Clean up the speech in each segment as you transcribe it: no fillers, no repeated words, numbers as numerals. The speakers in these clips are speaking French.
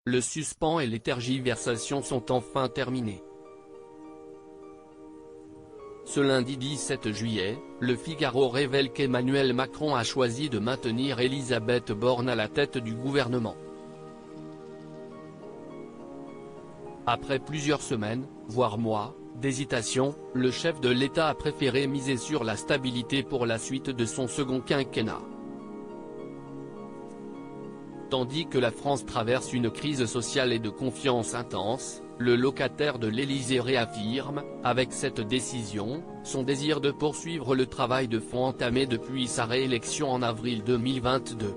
le suspens et les tergiversations sont enfin terminés. Ce lundi 17 juillet, Le Figaro révèle qu'Emmanuel Macron a choisi de maintenir Elisabeth Borne à la tête du gouvernement. Après plusieurs semaines, voire mois, d'hésitation, le chef de l'État a préféré miser sur la stabilité pour la suite de son second quinquennat. Tandis que la France traverse une crise sociale et de confiance intense, le locataire de l'Élysée réaffirme, avec cette décision, son désir de poursuivre le travail de fond entamé depuis sa réélection en avril 2022.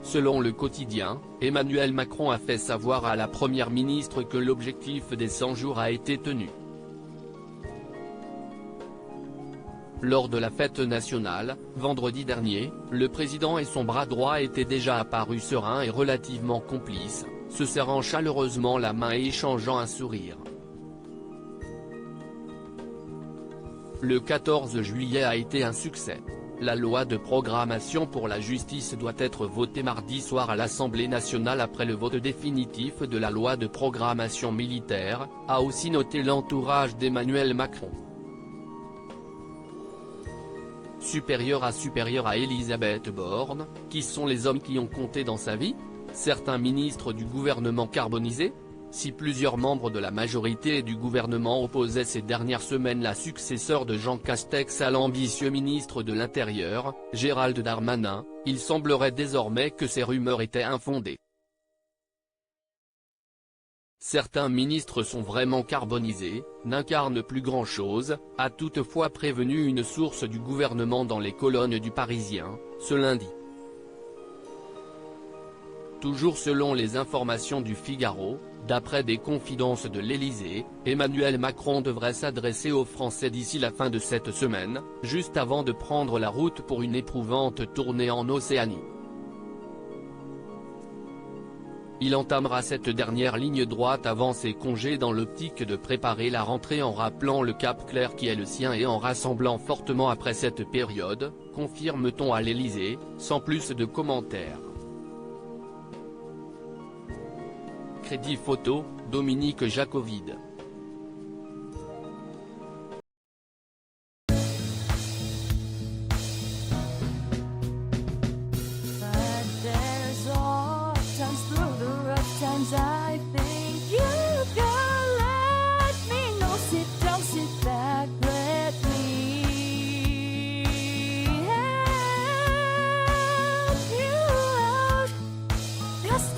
Selon Le Quotidien, Emmanuel Macron a fait savoir à la Première ministre que l'objectif des 100 jours a été tenu. Lors de la fête nationale, vendredi dernier, le président et son bras droit étaient déjà apparus sereins et relativement complices, se serrant chaleureusement la main et échangeant un sourire. Le 14 juillet a été un succès. La loi de programmation pour la justice doit être votée mardi soir à l'Assemblée nationale après le vote définitif de la loi de programmation militaire, a aussi noté l'entourage d'Emmanuel Macron. Supérieur à Elisabeth Borne, qui sont les hommes qui ont compté dans sa vie? Certains ministres du gouvernement carbonisé? Si plusieurs membres de la majorité et du gouvernement opposaient ces dernières semaines la successeur de Jean Castex à l'ambitieux ministre de l'Intérieur, Gérald Darmanin, il semblerait désormais que ces rumeurs étaient infondées. Certains ministres sont vraiment carbonisés, n'incarnent plus grand-chose, a toutefois prévenu une source du gouvernement dans les colonnes du Parisien, ce lundi. Toujours selon les informations du Figaro, d'après des confidences de l'Élysée, Emmanuel Macron devrait s'adresser aux Français d'ici la fin de cette semaine, juste avant de prendre la route pour une éprouvante tournée en Océanie. Il entamera cette dernière ligne droite avant ses congés dans l'optique de préparer la rentrée en rappelant le cap clair qui est le sien et en rassemblant fortement après cette période, confirme-t-on à l'Élysée, sans plus de commentaires. Crédit photo, Dominique Jacovide. I think you can let me know. Sit down, sit back, let me help you out. Just